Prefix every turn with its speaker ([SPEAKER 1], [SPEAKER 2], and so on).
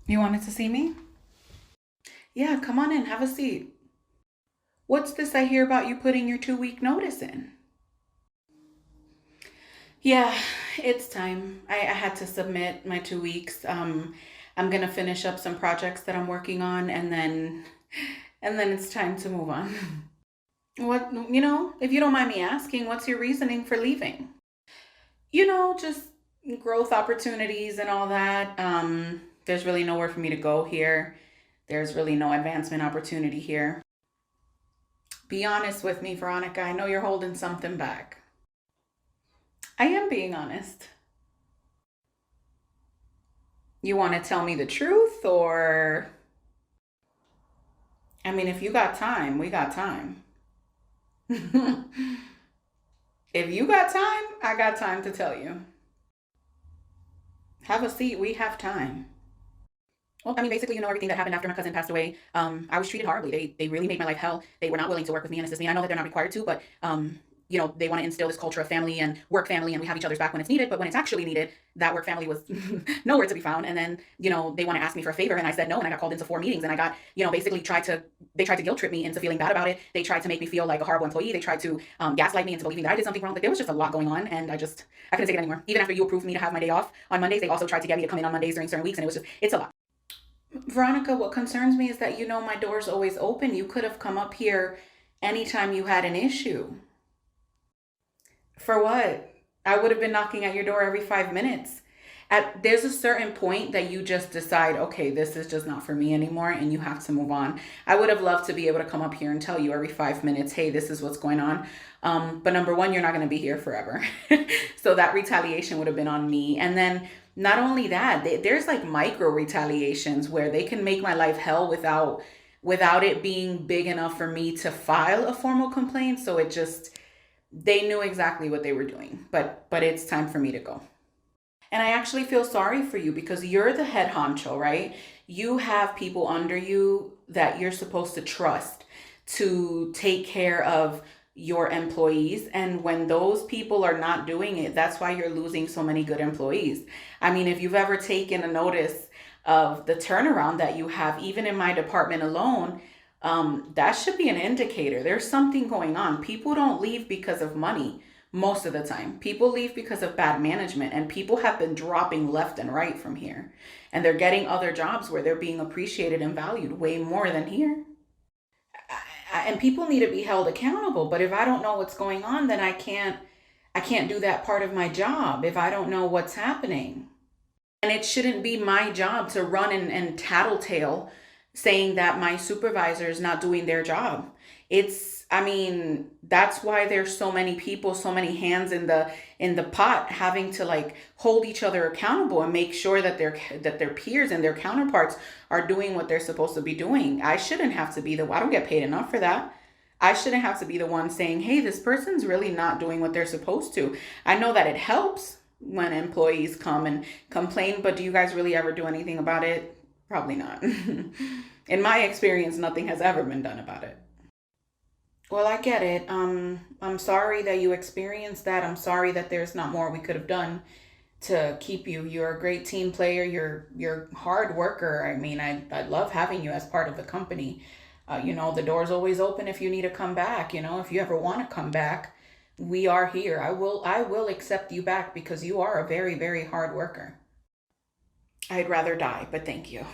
[SPEAKER 1] You wanted to see me? Yeah, come on in, have a seat. What's this I hear about you putting your 2 week notice in? Yeah, it's time. I had to submit my 2 weeks. I'm gonna finish up some projects that I'm working on and then it's time to move on. What, if you don't mind me asking, what's your reasoning for leaving? Just growth opportunities and all that. There's really nowhere for me to go here. There's really no advancement opportunity here. Be honest with me, Veronica. I know you're holding something back. I am being honest. You want to tell me the truth, or I mean, if you got time, we got time. If you got time, I got time to tell you. Have a seat. We have time. Well, I mean, basically, everything that happened after my cousin passed away. I was treated horribly. They really made my life hell. They were not willing to work with me and assist me. I know that they're not required to, but they want to instill this culture of family and work family, and we have each other's back when it's needed. But when it's actually needed, that work family was nowhere to be found. And then, they want to ask me for a favor, and I said no, and I got called into 4 meetings, and I got, basically they tried to guilt trip me into feeling bad about it. They tried to make me feel like a horrible employee. They tried to gaslight me into believing that I did something wrong. Like, there was just a lot going on, and I couldn't take it anymore. Even after you approved me to have my day off on Mondays, they also tried to get me to come in on Mondays during certain weeks, and it's a lot. Veronica, what concerns me is that my door's always open. You could have come up here anytime you had an issue. For what? I would have been knocking at your door every 5 minutes. There's a certain point that you just decide, okay, this is just not for me anymore, and you have to move on. I would have loved to be able to come up here and tell you every 5 minutes, hey, this is what's going on. But number one, you're not going to be here forever. So that retaliation would have been on me. And then not only that, there's like micro retaliations where they can make my life hell without it being big enough for me to file a formal complaint. So they knew exactly what they were doing. But it's time for me to go. And I actually feel sorry for you because you're the head honcho, right? You have people under you that you're supposed to trust to take care of your employees. And when those people are not doing it, that's why you're losing so many good employees. I mean, if you've ever taken a notice of the turnaround that you have, even in my department alone, that should be an indicator. There's something going on. People don't leave because of money. Most of the time, people leave because of bad management, and people have been dropping left and right from here. And they're getting other jobs where they're being appreciated and valued way more than here. And people need to be held accountable. But if I don't know what's going on, then I can't do that part of my job if I don't know what's happening. And it shouldn't be my job to run and tattletale saying that my supervisor is not doing their job. I mean, that's why there's so many people, so many hands in the pot, having to like hold each other accountable and make sure that their peers and their counterparts are doing what they're supposed to be doing. I shouldn't have to be I don't get paid enough for that. I shouldn't have to be the one saying, hey, this person's really not doing what they're supposed to. I know that it helps when employees come and complain, but do you guys really ever do anything about it? Probably not. In my experience, nothing has ever been done about it. Well, I get it. I'm sorry that you experienced that. I'm sorry that there's not more we could have done to keep you. You're a great team player. You're a hard worker. I mean, I love having you as part of the company. The door's always open if you need to come back. If you ever want to come back, we are here. I will accept you back because you are a very, very hard worker. I'd rather die, but thank you.